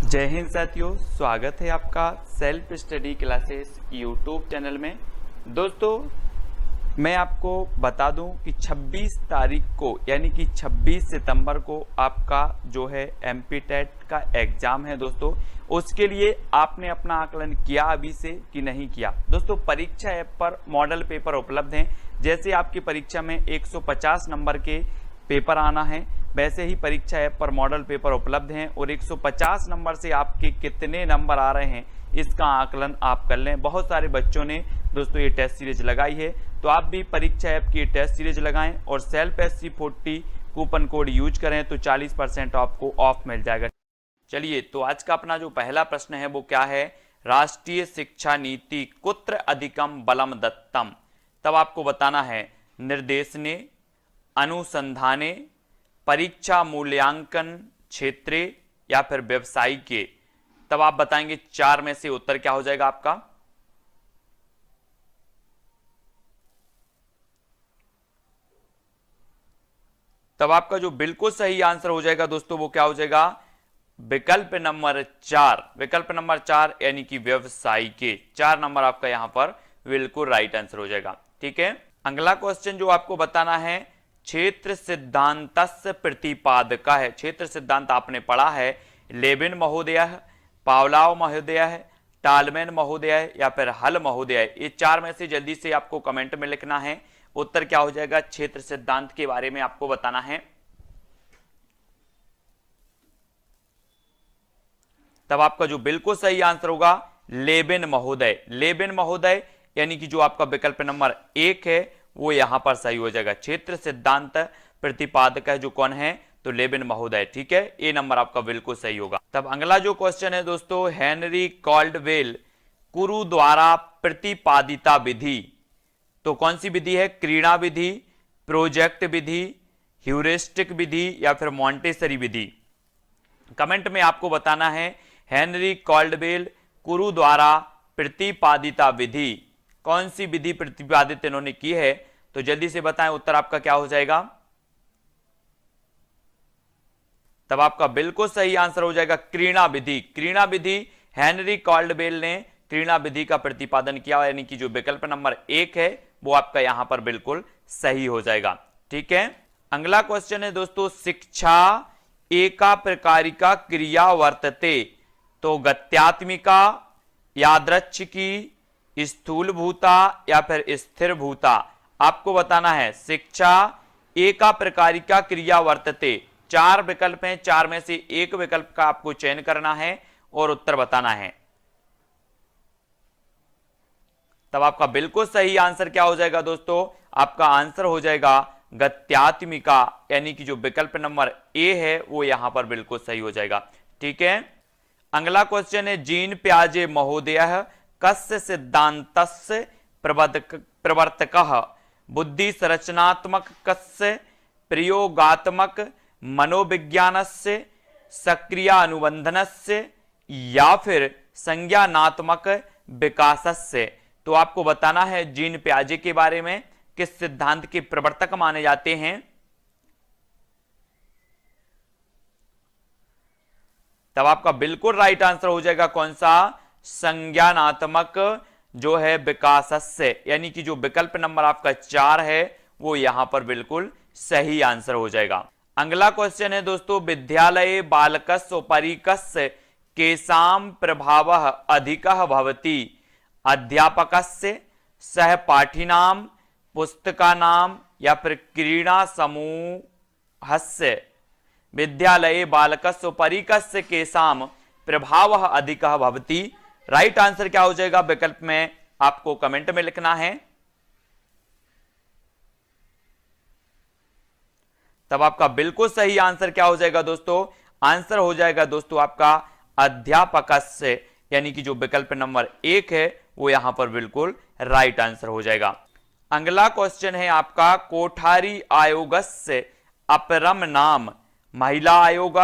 जय हिंद साथियों, स्वागत है आपका self study classes YouTube channel में। दोस्तों, मैं आपको बता दूं कि 26 तारीख को यानी कि 26 सितंबर को आपका जो है एमपी टेट का एग्जाम है। दोस्तों, उसके लिए आपने अपना आकलन किया अभी से कि नहीं किया? दोस्तों, परीक्षा ऐप पर मॉडल पेपर उपलब्ध हैं। जैसे आपकी परीक्षा में 150 नंबर के पेपर आना है, वैसे ही परीक्षा ऐप पर मॉडल पेपर उपलब्ध हैं और 150 नंबर से आपके कितने नंबर आ रहे हैं इसका आकलन आप कर लें। बहुत सारे बच्चों ने दोस्तों ये टेस्ट सीरीज लगाई है, तो आप भी परीक्षा ऐप की टेस्ट सीरीज लगाएं और self SC40 coupon code use करें तो 40% आपको ऑफ मिल जाएगा। चलिए, तो आज का अपना जो पहला प्रश्न है वो क्या है? राष्ट्रीय शिक्षा नीति कुत्र अधिकम बलम दत्तम। तब आपको बताना है निर्देशने, अनुसंधाने, परीक्षा मूल्यांकन क्षेत्रे या फिर व्यवसायिके। तब आप बताएंगे चार में से उत्तर क्या हो जाएगा आपका? तब आपका जो बिल्कुल सही आंसर हो जाएगा दोस्तों वो क्या हो जाएगा? विकल्प नंबर 4। विकल्प नंबर 4 यानी कि व्यवसायिके। 4 नंबर आपका यहां पर बिल्कुल राइट आंसर हो जाएगा। ठीक है, अगला क्वेश्चन जो आपको बताना है, क्षेत्र सिद्धांतस्य प्रतिपादक है। क्षेत्र सिद्धांत आपने पढ़ा है, लेविन महोदय, पावलाव महोदय, टालमैन महोदय या फिर हल महोदय। ये चार में से जल्दी से आपको कमेंट में लिखना है उत्तर क्या हो जाएगा। क्षेत्र सिद्धांत के बारे में आपको बताना है। तब आपका जो बिल्कुल सही आंसर होगा लेविन महोदय। लेविन महोदय यानी कि जो आपका विकल्प नंबर 1 है वो यहां पर सही हो जाएगा। क्षेत्र सिद्धांत प्रतिपादक है जो कौन है? तो लेविन महोदय। ठीक है, ए नंबर आपका बिल्कुल सही होगा। तब अगला जो क्वेश्चन है दोस्तों, हेनरी कॉल्डवेल कुरु द्वारा प्रतिपादिता विधि। तो कौन सी विधि है? क्रीड़ा विधि, प्रोजेक्ट विधि, ह्यूरिस्टिक विधि या फिर मॉन्टेसरी विधि। कमेंट में आपको बताना है हेनरी कॉल्डवेल कुरु द्वारा प्रतिपादिता विधि, कौन सी विधि प्रतिपादित इन्होंने की है? तो जल्दी से बताएं उत्तर आपका क्या हो जाएगा। तब आपका बिल्कुल सही आंसर हो जाएगा क्रीड़ा विधि। क्रीड़ा विधि हेनरी कॉल्डवेल ने क्रीड़ा विधि का प्रतिपादन किया, यानी कि जो विकल्प नंबर 1 है वो आपका यहां पर बिल्कुल सही हो जाएगा। ठीक है, अगला क्वेश्चन है दोस्तों, शिक्षा एका प्रकारिका क्रिया वर्तते। तो गत्यात्मिका, यादृच्छिकी, स्थूलभूता या फिर स्थिर भूता। आपको बताना है शिक्षा एका प्रकारिका क्रिया वर्तते। चार विकल्प हैं, चार में से एक विकल्प का आपको चयन करना है और उत्तर बताना है। तब आपका बिल्कुल सही आंसर क्या हो जाएगा दोस्तों? आपका आंसर हो जाएगा गत्यात्मिका, यानी कि जो विकल्प नंबर ए है वो यहां पर बिल्कुल सही हो जाएगा। ठीक है, अगला क्वेश्चन है, जीन प्याजे महोदय कस्य सिद्धांतस्य प्रवर्तकः। बुद्धि संरचनात्मक कस्य, प्रयोगात्मक मनोविज्ञानस्य, सक्रिय अनुबंधनस्य या फिर संज्ञानात्मक विकासस्य। तो आपको बताना है जीन प्याजे के बारे में किस सिद्धांत के प्रवर्तक माने जाते हैं। तब आपका बिल्कुल राइट आंसर हो जाएगा कौन सा? संज्ञानात्मक जो है विकासस्य, यानी कि जो विकल्प नंबर आपका 4 है वो यहां पर बिल्कुल सही आंसर हो जाएगा। अगला क्वेश्चन है दोस्तों, विद्यालये बालकस्य उपरि कस्य केषां प्रभावः अधिकः भवति। अध्यापकस्य, सहपाठिनां, पुस्तकानां या फिर क्रीड़ा समूहस्य। विद्यालये बालकस्य उपरि कस्य केषां प्रभावः अधिकः भवति। राइट आंसर क्या हो जाएगा विकल्प में आपको कमेंट में लिखना है। तब आपका बिल्कुल सही आंसर क्या हो जाएगा दोस्तों? आंसर हो जाएगा दोस्तों आपका अध्यापकस्य, यानी कि जो विकल्प नंबर 1 है वो यहां पर बिल्कुल राइट आंसर हो जाएगा। अगला क्वेश्चन है आपका, कोठारी आयोगस्य अपरम नाम महिला आयोग,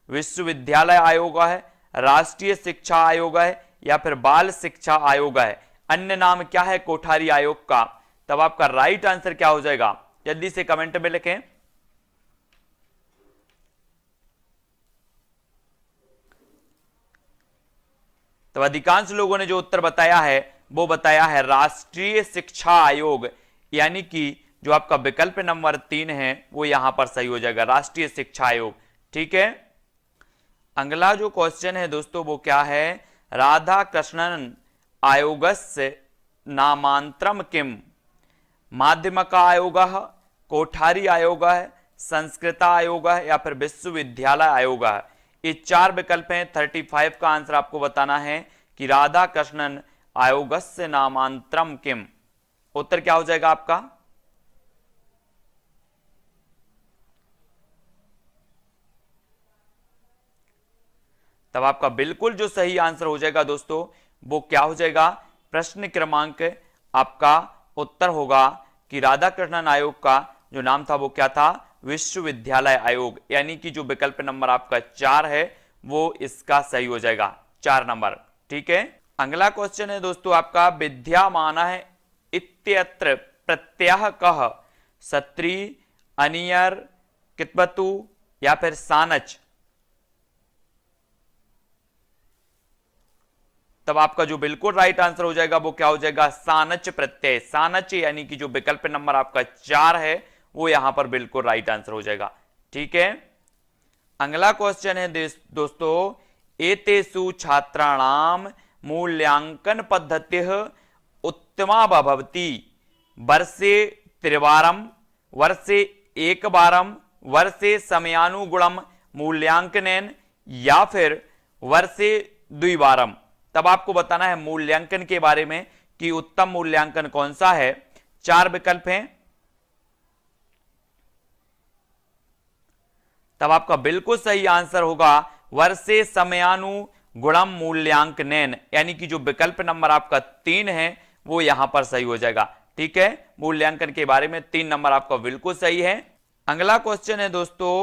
विश्वविद्यालय आयोग है, राष्ट्रीय शिक्षा आयोग है या फिर बाल शिक्षा आयोग है। अन्य नाम क्या है कोठारी आयोग का? तब आपका राइट आंसर क्या हो जाएगा? जल्दी से कमेंट में लिखें। तो अधिकांश लोगों ने जो उत्तर बताया है वो बताया है राष्ट्रीय शिक्षा आयोग, यानी कि जो आपका विकल्प नंबर 3 है वो यहां पर सही हो जाएगा, राष्ट्रीय शिक्षा आयोग। ठीक है, अगला जो क्वेश्चन है दोस्तों वो क्या है, राधा कृष्णन आयोगस्य नामांतरम किम, माध्यमिक आयोग, कोठारी आयोग, संस्कृत आयोग या फिर विश्वविद्यालय आयोग। ये 4 विकल्प हैं। 35 का आंसर आपको बताना है कि राधा कृष्णन आयोगस्य नामांतरम किम, उत्तर क्या हो जाएगा आपका? तब आपका बिल्कुल जो सही आंसर हो जाएगा दोस्तों वो क्या हो जाएगा, प्रश्न क्रमांक आपका उत्तर होगा कि राधा कृष्णन आयोग का जो नाम था वो क्या था, विश्वविद्यालय आयोग, यानी कि जो विकल्प नंबर आपका 4 है वो इसका सही हो जाएगा, 4 नंबर। ठीक है, अगला क्वेश्चन है दोस्तों आपका, विद्यामानः इत्यत्र प्रत्यय कह, सत्री, अनियर, कितवतु या फिर सानच। तब आपका जो बिल्कुल राइट आंसर हो जाएगा वो क्या हो जाएगा, सानच प्रत्यय, सानच, यानी कि जो विकल्प नंबर आपका 4 है वो यहां पर बिल्कुल राइट आंसर हो जाएगा। ठीक है, अगला क्वेश्चन है दोस्तों, एतेषु छात्राणाम मूल्यांकन पद्धति उत्तमा भवति, वर्षे त्रिवारम, वर्षे एकवारम, वर्षे समयानुगुणम मूल्यांकनेन या फिर वर्षे द्विवारम। तब आपको बताना है मूल्यांकन के बारे में कि उत्तम मूल्यांकन कौन सा है। 4 विकल्प हैं, तब आपका बिल्कुल सही आंसर होगा वर्षे समयानुगुणम मूल्यांकनेन, यानी कि जो विकल्प नंबर आपका 3 है वो यहां पर सही हो जाएगा। ठीक है, मूल्यांकन के बारे में 3 नंबर आपका बिल्कुल सही है। अगला क्वेश्चन है दोस्तों,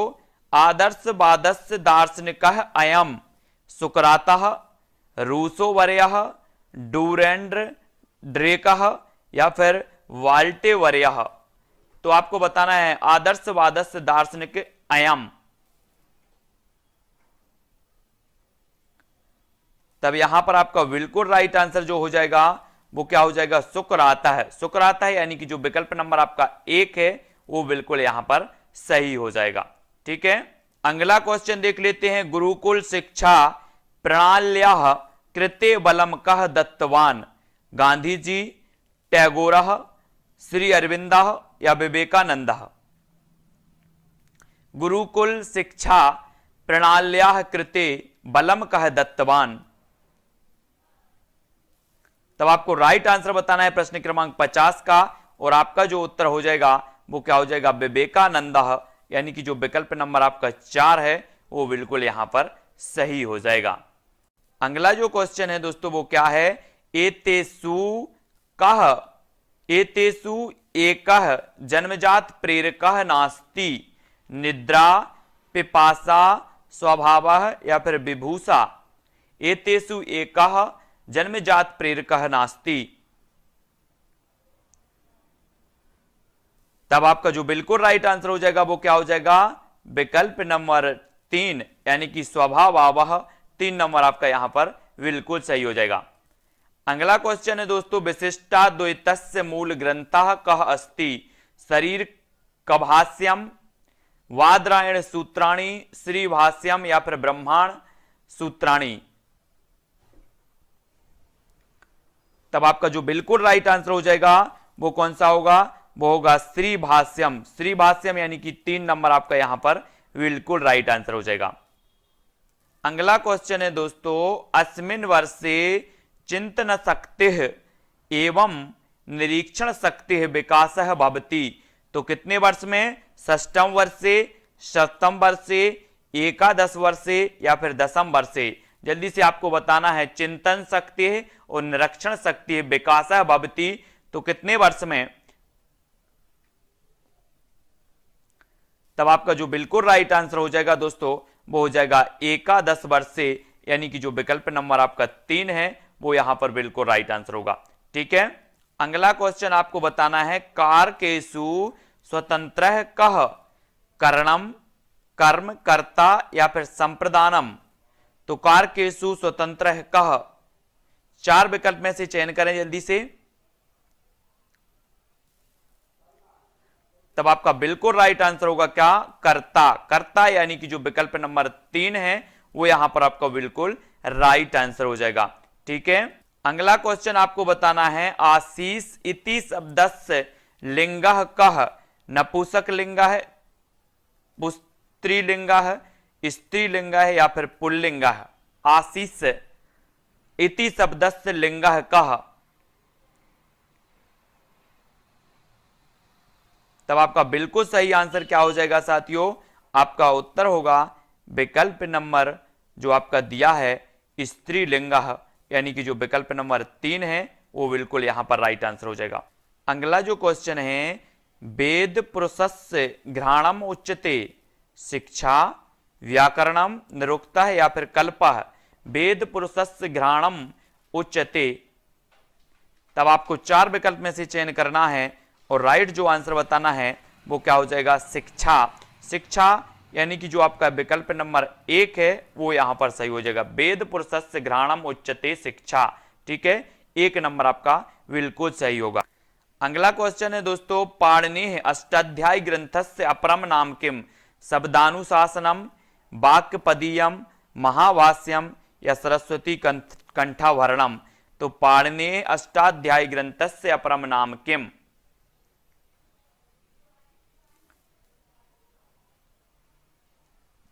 आदर्शवादस्य दार्शनिकः अयम सुकरातः, रूसो वर्यः, डूरेंड्र ड्रेकः या फिर वाल्टे वर्यः। तो आपको बताना है आदर्शवादस्य दार्शनिक अयम, तब यहां पर आपका बिल्कुल राइट आंसर जो हो जाएगा वो क्या हो जाएगा, सुकराता है, सुकराता है, यानी कि जो विकल्प नंबर आपका 1 है वो बिल्कुल यहां पर सही हो जाएगा। ठीक है, अगला क्वेश्चन देख लेते हैं, गुरुकुल शिक्षा प्रणाल्याः कृते बलम कः दत्तवान, गांधी जी, टैगोर, श्री अरविंद या विवेकानंद। गुरुकुल शिक्षा प्रणाल्याः कृते बलम कः दत्तवान, तब आपको राइट आंसर बताना है प्रश्न क्रमांक 50 का, और आपका जो उत्तर हो जाएगा वो क्या हो जाएगा, विवेकानंद, यानी कि जो विकल्प नंबर आपका 4 है वो बिल्कुल यहां पर सही हो जाएगा। अगला जो क्वेश्चन है दोस्तों वो क्या है, एतेषु कः, एतेषु एकः जन्मजात प्रेरकः नास्ति, निद्रा, पिपासा, स्वभावः या फिर विभूषा। एतेषु एकः जन्मजात प्रेरकः नास्ति, तब आपका जो बिल्कुल राइट आंसर हो जाएगा वो क्या हो जाएगा, विकल्प नंबर 3, यानी कि स्वभावः। 3 नंबर आपका यहां पर बिल्कुल सही हो जाएगा। अगला क्वेश्चन है दोस्तों, विशिष्टाद्वैतस्य मूल ग्रंथः कः अस्ति, शरीर कभाष्यम, वादरायण सूत्राणि, श्री भाष्यम या फिर ब्रह्मांड सूत्राणि। तब आपका जो बिल्कुल राइट आंसर हो जाएगा वो कौन सा होगा, वो होगा श्री भाष्यम, श्री भाष्यम, यानी कि 3 नंबर आपका यहां पर बिल्कुल राइट आंसर हो जाएगा। अगला क्वेश्चन है दोस्तों, अस्मिन् वर्षे चिंतन शक्तिः एवं निरीक्षण शक्तिः विकासः भवति, तो कितने वर्ष में, 6ठम वर्षे, 7म वर्षे, एकादश वर्षे या फिर 10म वर्षे। जल्दी से आपको बताना है, चिंतन शक्ति है और निरीक्षण शक्ति है विकासः भवति, तो कितने वर्ष में। तब आपका जो बिल्कुल राइट आंसर हो जाएगा दोस्तों वो हो जाएगा एकादश वर्षे, यानी कि जो विकल्प नंबर आपका 3 है वो यहां पर बिल्कुल राइट आंसर होगा। ठीक है, अगला क्वेश्चन आपको बताना है, कारकेषु स्वतंत्रः कः, करणम, कर्म, कर्ता या फिर संप्रदानम। तो कारकेषु स्वतंत्रः कः, 4 विकल्प में से चयन करें जल्दी से। तब आपका बिल्कुल राइट आंसर होगा क्या, कर्ता। कर्ता यानी कि जो विकल्प नंबर 3 है वो यहां पर आपका बिल्कुल राइट आंसर हो जाएगा। ठीक है, अगला क्वेश्चन आपको बताना है, आशीष इति शब्दस्य लिंगः कः, नपुंसक लिंग है, पुस्त्रीलिंग है, स्त्रीलिंग है या फिर पुल्लिंग है। आशीष इति शब्दस्य लिंगः कः, तब आपका बिल्कुल सही आंसर क्या हो जाएगा साथियों, आपका उत्तर होगा विकल्प नंबर जो आपका दिया है स्त्रीलिंग, यानी कि जो विकल्प नंबर 3 है वो बिल्कुल यहां पर राइट आंसर हो जाएगा। अगला जो क्वेश्चन है, वेद पुरुषस्य घ्राणम उच्यते, शिक्षा, व्याकरणम, निरुक्तः या फिर कल्पः। वेद पुरुषस्य घ्राणम उच्यते, तब आपको 4 विकल्प में से चयन करना है और राइट जो आंसर बताना है वो क्या हो जाएगा, शिक्षा। शिक्षा यानी कि जो आपका विकल्प नंबर 1 है वो यहां पर सही हो जाएगा, वेद पुरुषस्य घ्राणम उच्यते शिक्षा। ठीक है, 1 नंबर आपका बिल्कुल सही होगा। अगला क्वेश्चन है दोस्तों, पाणिनि अष्टाध्यायी ग्रंथस्य अपरम नाम किम, शब्दानुशासनम, वाक्यपदीयम, महाभाष्यम या सरस्वती कंठाभरणम। तो पाणिनि अष्टाध्यायी ग्रंथस्य अपरम नाम किम,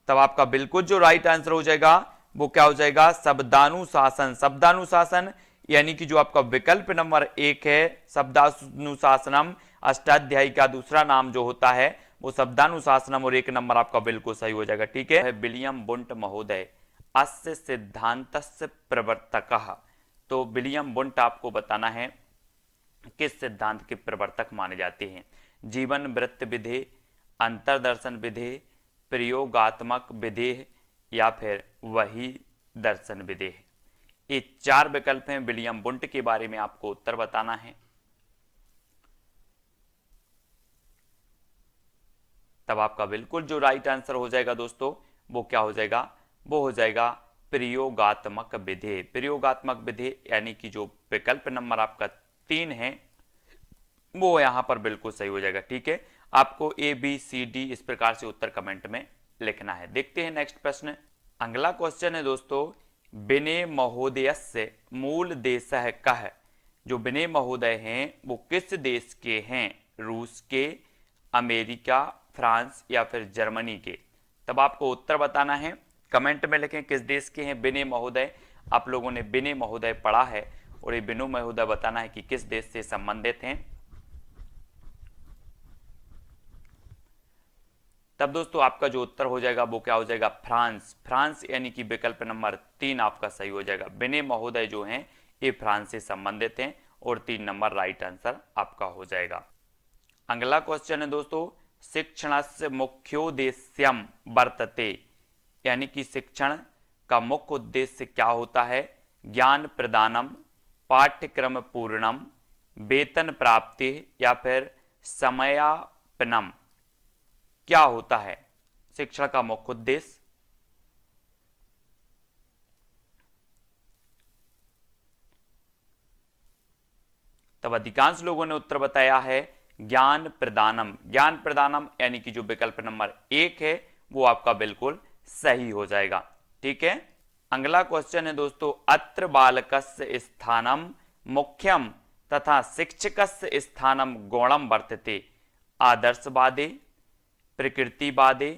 तब आपका बिल्कुल जो राइट आंसर हो जाएगा वो क्या हो जाएगा, शब्दानुशासन। शब्दानुशासन यानी कि जो आपका विकल्प नंबर 1 है शब्दानुशासनम, अष्टाध्यायी का दूसरा नाम जो होता है वो शब्दानुशासनम, और 1 नंबर आपका बिल्कुल सही हो जाएगा। ठीक है, विलियम बुंट महोदय अस्य सिद्धांतस्य प्रवर्तकः। तो विलियम बुंट आपको बताना है किस सिद्धांत के प्रवर्तक माने जाते हैं, जीवन वृत्त विधेय, अंतरदर्शन विधेय, प्रयोगात्मक विधेय या फिर वही दर्शन विधेय। ये 4 विकल्प हैं, विलियम बुंट के बारे में आपको उत्तर बताना है। तब आपका बिल्कुल जो राइट आंसर हो जाएगा दोस्तों वो क्या हो जाएगा, वो हो जाएगा प्रयोगात्मक विधेय। प्रयोगात्मक विधेय यानी कि जो विकल्प नंबर आपका 3 है वो यहां पर बिल्कुल सही हो जाएगा। ठीक है, आपको ABCD इस प्रकार से उत्तर कमेंट में लिखना है। देखते हैं नेक्स्ट प्रश्न। अगला क्वेश्चन है दोस्तों, विनय महोदयस्य मूल देशः कः। जो विनय महोदय हैं वो किस देश के हैं, रूस के, अमेरिका, फ्रांस या फिर जर्मनी के। तब आपको उत्तर बताना है, कमेंट में लिखें किस देश के हैं विनय महोदय। आप लोगों ने विनय महोदय पढ़ा है और ये विनय महोदय बताना है कि किस देश से संबंधित हैं। तब दोस्तों आपका जो उत्तर हो जाएगा वो क्या हो जाएगा, फ्रांस। फ्रांस यानी कि विकल्प नंबर 3 आपका सही हो जाएगा। विनय महोदय जो हैं ये फ्रांस से संबंधित हैं और 3 नंबर राइट आंसर आपका हो जाएगा। अगला क्वेश्चन है दोस्तों, शिक्षणस्य मुख्योद्देश्यम वर्तते, यानी कि शिक्षण का मुख्य उद्देश्य क्या होता है, ज्ञान प्रदानम, पाठ्यक्रम पूर्णम, वेतन प्राप्ति या फिर समयापनम। क्या होता है शिक्षण का मुख्य उद्देश्य, तब अधिकांश लोगों ने उत्तर बताया है ज्ञान प्रदानम। ज्ञान प्रदानम यानी कि जो विकल्प नंबर 1 है वो आपका बिल्कुल सही हो जाएगा। ठीक है, अगला क्वेश्चन है दोस्तों, अत्र बालकस्य स्थानम मुख्यम तथा शिक्षकस्य स्थानम गौणम वर्तते, आदर्शवादे, प्रकृतिवादे,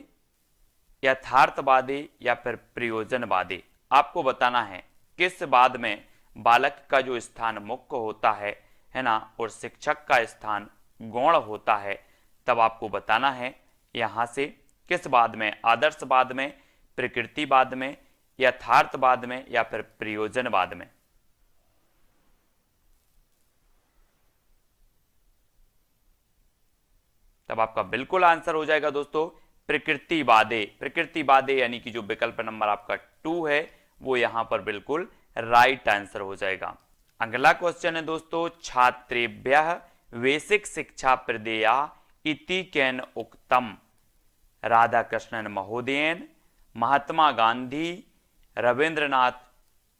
यथार्थवादे या फिर प्रयोजनवादे। आपको बताना है किस वाद में बालक का जो स्थान मुख्य होता है ना, और शिक्षक का स्थान गौण होता है। तब आपको बताना है यहां से किस वाद में, आदर्शवाद में, प्रकृतिवाद में, यथार्थवाद में या फिर प्रयोजनवाद में। तब आपका बिल्कुल आंसर हो जाएगा दोस्तों प्रकृतिवादे। प्रकृतिवादे यानी कि जो विकल्प नंबर आपका 2 है वो यहां पर बिल्कुल राइट आंसर हो जाएगा। अगला क्वेश्चन है दोस्तों, छात्रेभ्यः बेसिक शिक्षा प्रदेया इति केन उक्तम, राधाकृष्णन महोदयेन, महात्मा गांधी, रविंद्रनाथ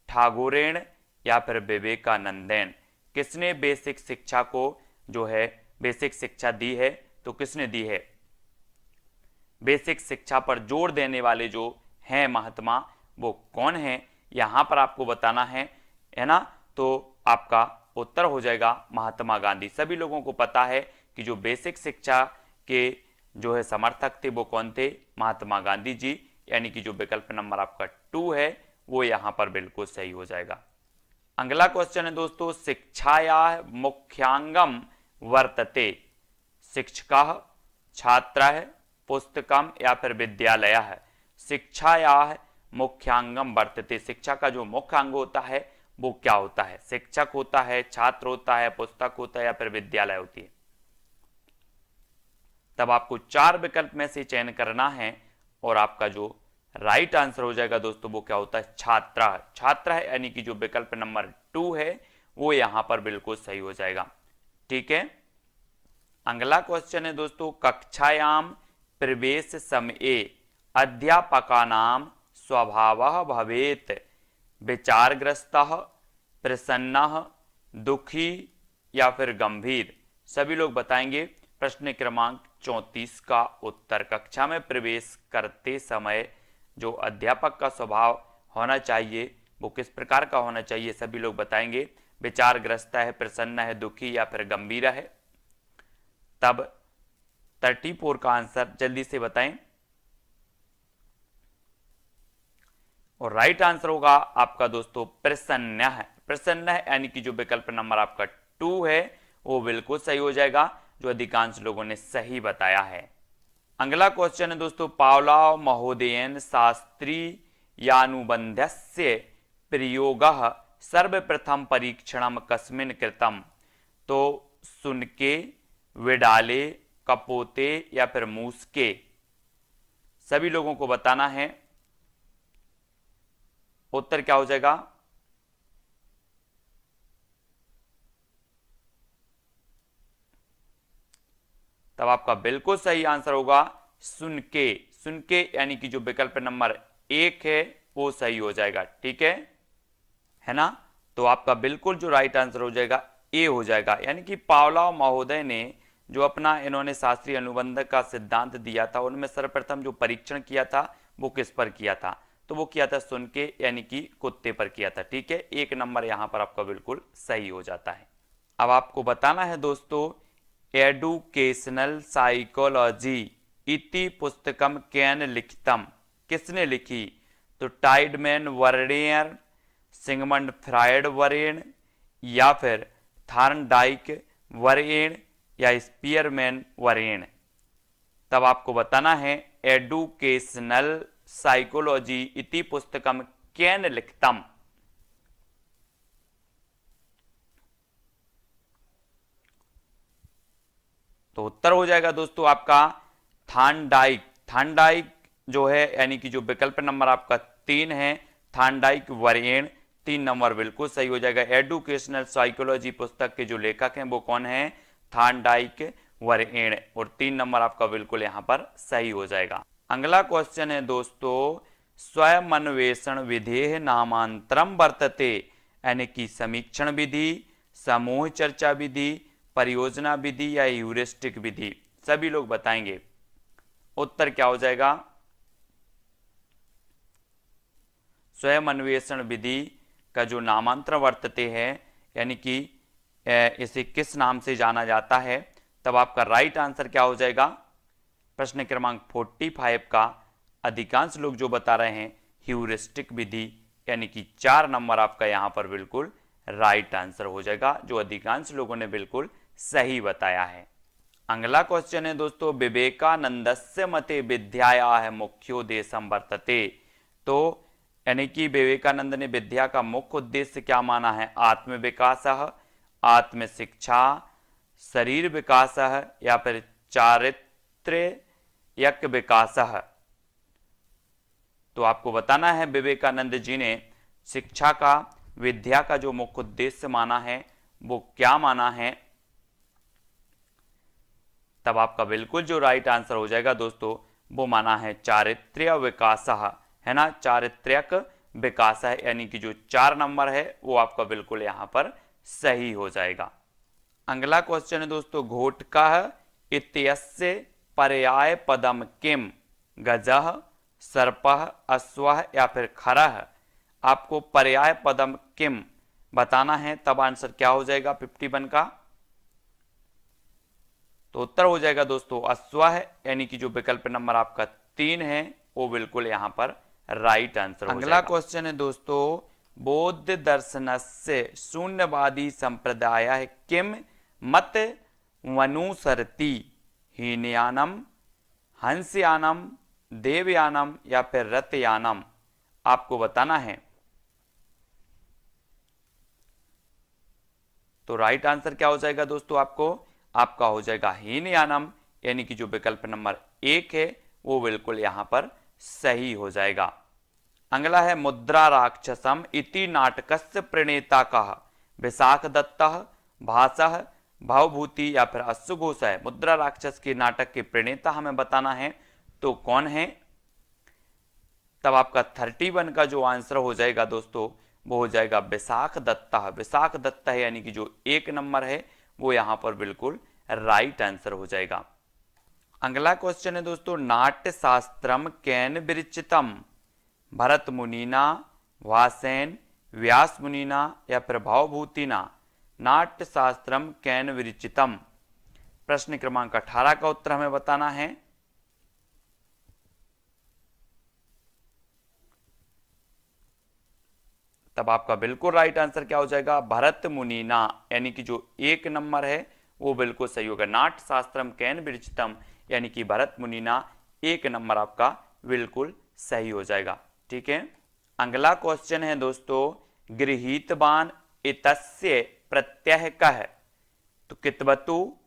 ठागोरेण या फिर विवेकानंदन। किसने बेसिक शिक्षा को जो है बेसिक शिक्षा दी है, तो किसने दी है? बेसिक शिक्षा पर जोर देने वाले जो हैं महात्मा, वो कौन हैं, यहां पर आपको बताना है ना। तो आपका उत्तर हो जाएगा महात्मा गांधी। सभी लोगों को पता है कि जो बेसिक शिक्षा के जो है समर्थक थे वो कौन थे? महात्मा गांधी जी। यानी कि जो विकल्प नंबर आपका 2 है वो यहां पर बिल्कुल सही हो जाएगा। अगला क्वेश्चन है दोस्तों, शिक्षायाः मुख्यांगम वर्तते। शिक्षकः, छात्रः, पुस्तकम या फिर विद्यालयः। शिक्षायाः मुख्यांगम वर्तते। शिक्षा का जो मुख्य अंग होता है वो क्या होता है? शिक्षक होता है, छात्र होता है, पुस्तक होता है या फिर विद्यालय होती है? तब आपको 4 विकल्प में से चयन करना है और आपका जो राइट आंसर हो जाएगा दोस्तों वो क्या होता है? छात्र। छात्र है, यानी कि जो विकल्प नंबर 2 है वो यहां पर बिल्कुल सही हो जाएगा। ठीक है। अगला क्वेश्चन है दोस्तों, कक्षायाम प्रवेश समये अध्यापकानां स्वभावः भवेत् विचारग्रस्तः, प्रसन्नः, दुखी या फिर गंभीर। सभी लोग बताएंगे प्रश्न क्रमांक 34 का उत्तर। कक्षा में प्रवेश करते समय जो अध्यापक का स्वभाव होना चाहिए वो किस प्रकार का होना चाहिए? सभी लोग बताएंगे। विचारग्रस्त है, प्रसन्न है, दुखी या फिर गंभीर है। तब 34 का आंसर जल्दी से बताएं। और राइट आंसर होगा आपका दोस्तों प्रसन्न है। प्रसन्न है यानी कि जो विकल्प नंबर आपका 2 है वो बिल्कुल सही हो जाएगा, जो अधिकांश लोगों ने सही बताया है। अगला क्वेश्चन है दोस्तों, पावलोव महोदयेन शास्त्रीयानुबन्धस्य प्रयोगः सर्वप्रथम परीक्षणम कस्मिन् कृतम। तो सुनके, विडाले, कपोते या फिर मूसके। सभी लोगों को बताना है उत्तर क्या हो जाएगा। तब आपका बिल्कुल सही आंसर होगा सुनके। सुनके यानी कि जो विकल्प नंबर 1 है वो सही हो जाएगा। ठीक है ना। तो आपका बिल्कुल जो राइट आंसर हो जाएगा ए हो जाएगा। यानी कि पावलोव महोदय ने जो अपना इन्होंने शास्त्रीय अनुबंध का सिद्धांत दिया था उनमें सर्वप्रथम जो परीक्षण किया था वो किस पर किया था? तो वो किया था सुनके यानी कि कुत्ते पर किया था। ठीक है, 1 नंबर यहां पर आपका बिल्कुल सही हो जाता है। अब आपको बताना है दोस्तों, एडुकेशनल साइकोलॉजी इति पुस्तकम केन लिखितम। किसने लिखी? तो टाइडमैन वरेण्य, सिगमंड फ्रायड वरेण्य या फिर थॉर्नडाइक वरेण्य या स्पीयरमैन वरेण्य। तब आपको बताना है एडुकेशनल साइकोलॉजी इति पुस्तकम केन लिखितम। तो उत्तर हो जाएगा दोस्तों आपका थॉर्नडाइक। थॉर्नडाइक जो है यानी कि जो विकल्प नंबर आपका 3 है थॉर्नडाइक वरेण्य, 3 नंबर बिल्कुल सही हो जाएगा। एडुकेशनल साइकोलॉजी पुस्तक के जो लेखक हैं वो कौन है? थॉर्नडाइक वरेण्य, और 3 नंबर आपका बिल्कुल यहां पर सही हो जाएगा। अगला क्वेश्चन है दोस्तों, स्वयमन्वेषण विधेय नामांतरम वर्तते। यानी कि समीक्षण विधि, समूह चर्चा विधि, परियोजना विधि या ह्यूरिस्टिक विधि। सभी लोग बताएंगे उत्तर क्या हो जाएगा। स्वयं अन्वेषण विधि का जो नामांतरण वर्तते है यानी कि इसे किस नाम से जाना जाता है? तब आपका राइट आंसर क्या हो जाएगा। प्रश्न क्रमांक 45 का अधिकांश लोग जो बता रहे हैं ह्यूरिस्टिक विधि, यानी कि 4 नंबर आपका यहां पर बिल्कुल राइट आंसर हो जाएगा, जो अधिकांश लोगों ने बिल्कुल सही बताया है। अगला क्वेश्चन है दोस्तों, विवेकानंदस्य मते विद्यायाः मुख्योद्देश्यं वर्तते। तो यानी कि विवेकानंद ने विद्या का मुख्य उद्देश्य क्या माना है? आत्म विकासः, आत्म शिक्षा, शरीर विकासः या फिर चारित्र्यक विकासः। तो आपको बताना है विवेकानंद जी ने शिक्षा का, विद्या का जो मुख्य उद्देश्य माना है वो क्या माना है? तब आपका बिल्कुल जो राइट आंसर हो जाएगा दोस्तों वो माना है चारित्र्य विकासः, है ना, चारित्र्यक विकास है, यानी कि जो 4 नंबर है वो आपका बिल्कुल यहाँ पर सही हो जाएगा। अगला क्वेश्चन है दोस्तों, घोटकः इत्यस्य पर्याय पदम किम? गजः, सर्पः, अश्वः या फिर खरः? आपको पर्याय पदम किम बताना है, तब आंसर क्या हो जाएगा 51 का? तो उत्तर हो जाएगा दोस्तों अश्वः, यानी कि जो विकल्प नंबर आपका 3 है वो बिल्कुल यहां पर राइट आंसर हो जाएगा। अगला क्वेश्चन है दोस्तों, बौद्ध दर्शनस्य शून्यवादी संप्रदाय किम मत वनुसरति? हीनयानम, हंसयानम, देवयानम या फिर रथयानम? आपको बताना है। तो राइट आंसर क्या हो जाएगा दोस्तों आपका हो जाएगा हीनयानम, यानी कि जो विकल्प नंबर 1 है वो बिल्कुल यहां पर सही हो जाएगा। अगला है मुद्रा राक्षसम इति नाटकस्य प्रणेता कः? विशाख दत्तः, भासः, भवभूति या फिर अश्वघोष है? मुद्रा राक्षस के नाटक के प्रणेता हमें बताना है, तो कौन है? तब आपका 31 का जो आंसर हो जाएगा दोस्तों वो हो जाएगा विशाख दत्ता। विशाख दत्ता है, यानी कि जो 1 नंबर है वो यहां पर बिल्कुल राइट आंसर हो जाएगा। अगला क्वेश्चन है दोस्तों, नाट्य शास्त्रम कैन विरचितम? भरत मुनिना, वासेन, व्यास मुनिना या फिर भवभूतिना? नाट्य शास्त्रम कैन विरचितम? प्रश्न क्रमांक 18 का उत्तर हमें बताना है। तब आपका बिल्कुल राइट आंसर क्या हो जाएगा? भरत मुनिना, यानी कि जो 1 नंबर है वो बिल्कुल सही होगा। नाट्य शास्त्रम कैन विरचितम, यानी कि भरत मुनिना 1 नंबर आपका बिल्कुल सही हो जाएगा। ठीक है। अगला क्वेश्चन है दोस्तों, गृहीतवान इतस्य प्रत्यय कः? तो कितवतु,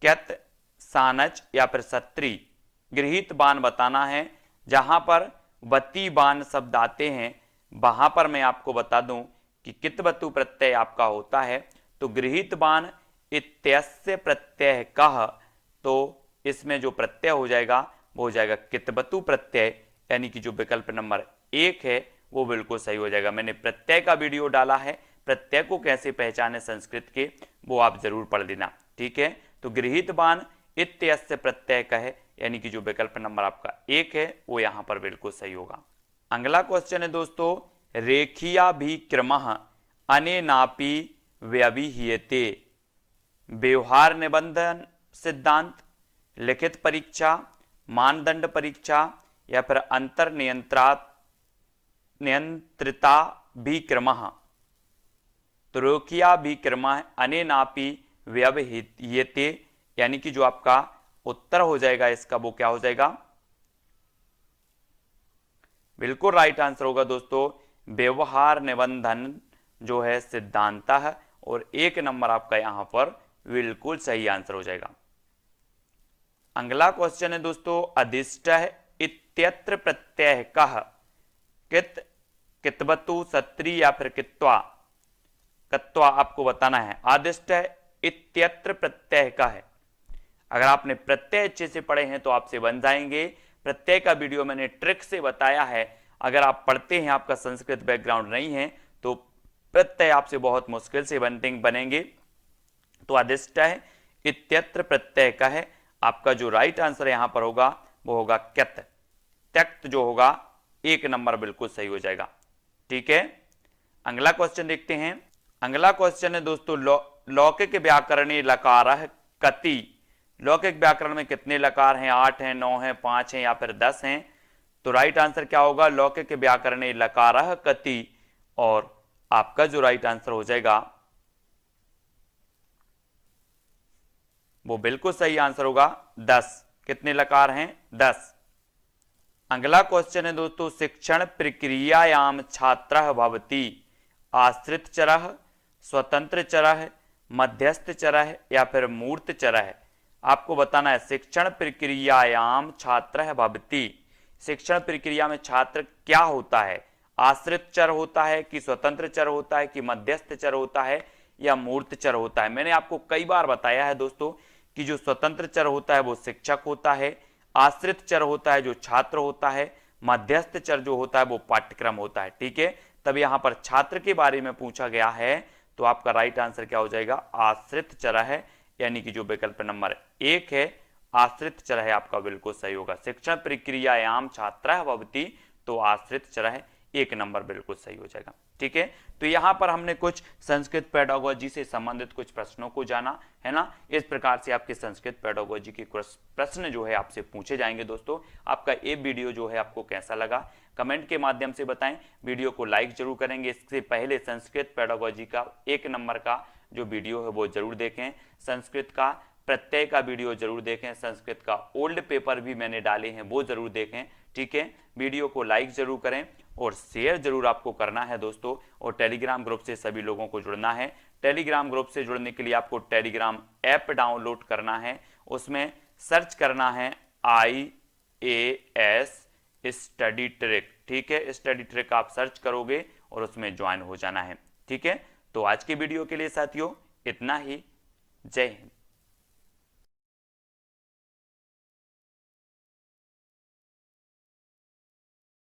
क्यत, सानच या फिर सत्री? गृहीतवान बताना है। जहां पर वतीवान शब्द आते हैं वहां पर मैं आपको बता दूं कि कितवतु प्रत्यय आपका होता है। तो गृहीतवान इत्यस्य प्रत्यय कः? तो इसमें जो प्रत्यय हो जाएगा वो हो जाएगा कितवतु प्रत्यय, यानी कि जो विकल्प नंबर 1 है वो बिल्कुल सही हो जाएगा। मैंने प्रत्यय का वीडियो डाला है, प्रत्यय को कैसे पहचाने संस्कृत के, वो आप जरूर पढ़ लेना। ठीक है। तो गृहीतवान इत्यस्य प्रत्यय कः, यानी कि जो विकल्प नंबर आपका 1 है वो यहां पर बिल्कुल सही होगा। अगला क्वेश्चन है दोस्तों, रेखीयाभिक्रमः अनेनापि व्यवह्रियते? व्यवहार निबंधन सिद्धांत, लिखित परीक्षा, मानदंड परीक्षा या फिर अंतर नियंत्रिताभिक्रमः? तो रेखीयाभिक्रमः अनेनापि व्यवह्रियते, यानी कि जो आपका उत्तर हो जाएगा इसका वो क्या हो जाएगा? बिल्कुल राइट आंसर होगा दोस्तों व्यवहार निबंधन जो है सिद्धांत है, और 1 नंबर आपका यहां पर बिल्कुल सही आंसर हो जाएगा। अगला क्वेश्चन है दोस्तों, अधिष्ठ इत्यत्र प्रत्यय कः? कित, कितवतु, सत्री या फिर कित्वा? कत्वा आपको बताना है। आदिष्ट इत्यत्र प्रत्यय कः है? अगर आपने प्रत्यय अच्छे से पढ़े हैं तो आपसे बन जाएंगे। प्रत्यय का वीडियो मैंने ट्रिक से बताया है। अगर आप पढ़ते हैं, आपका संस्कृत बैकग्राउंड नहीं है, तो प्रत्यय आपसे बहुत मुश्किल से बनेंगे। तो अधिष्ठ इत्यत्र प्रत्यय का है, आपका जो राइट आंसर यहां पर होगा वो होगा क्यत। त्यक्त जो होगा 1 नंबर बिल्कुल सही हो जाएगा। ठीक है। अगला क्वेश्चन देखते हैं। अगला क्वेश्चन है दोस्तों, लौकिक व्याकरणी लकारः कति? लौकिक व्याकरण में कितने लकार हैं? 8 हैं, 9 हैं, 5 हैं या फिर 10 हैं? तो राइट आंसर क्या होगा? लौकिक व्याकरणे लकारः कति, और आपका जो राइट आंसर हो जाएगा वो बिल्कुल सही आंसर होगा 10। कितने लकार हैं? 10। अगला क्वेश्चन है दोस्तों, शिक्षण प्रक्रियायाम छात्रः भवति? आश्रित चरः, स्वतंत्र चरः, मध्यस्थ चरः या फिर मूर्त चरः? आपको बताना है। शिक्षण प्रक्रियायाम छात्रः भवति, शिक्षण प्रक्रिया में छात्र क्या होता है? आश्रित चर होता है कि स्वतंत्र चर होता है कि मध्यस्थ चर होता है या मूर्त चर होता है? मैंने आपको कई बार बताया है दोस्तों कि जो स्वतंत्र चर होता है वो शिक्षक होता है, आश्रित चर होता है जो छात्र होता है, मध्यस्थ चर जो होता है वो पाठ्यक्रम होता है। ठीक है, तब यहां पर छात्र के बारे में पूछा गया है तो आपका राइट आंसर क्या हो जाएगा, आश्रित चर है, यानी कि जो विकल्प नंबर 1 है आश्रित चर है आपका बिल्कुल सही होगा। शिक्षण प्रक्रियायाम छात्रः भवति, तो आश्रित चर है, 1 नंबर बिल्कुल सही हो जाएगा। ठीक है, तो यहां पर हमने कुछ संस्कृत पेडागोजी से संबंधित कुछ प्रश्नों को जाना है ना। इस प्रकार से आपके संस्कृत पेडागोजी के कुछ प्रश्न जो है आपसे पूछे जाएंगे। दोस्तों आपका ये वीडियो जो है आपको कैसा लगा कमेंट के माध्यम से बताएं, वीडियो को लाइक जरूर करेंगे। इससे पहले संस्कृत पेडागोजी का 1 नंबर का जो वीडियो है वो जरूर देखें, संस्कृत का प्रत्यय का वीडियो जरूर देखें, संस्कृत का ओल्ड पेपर भी मैंने डाले हैं वो जरूर देखें। ठीक है, वीडियो को लाइक जरूर करें और शेयर जरूर आपको करना है दोस्तों, और टेलीग्राम ग्रुप से सभी लोगों को जुड़ना है। टेलीग्राम ग्रुप से जुड़ने के लिए आपको टेलीग्राम ऐप डाउनलोड करना है, उसमें सर्च करना है IAS स्टडी ट्रिक। ठीक है, स्टडी ट्रिक आप सर्च करोगे और उसमें ज्वाइन हो जाना है। ठीक है, तो आज की वीडियो के लिए साथियों इतना ही। जय हिंद।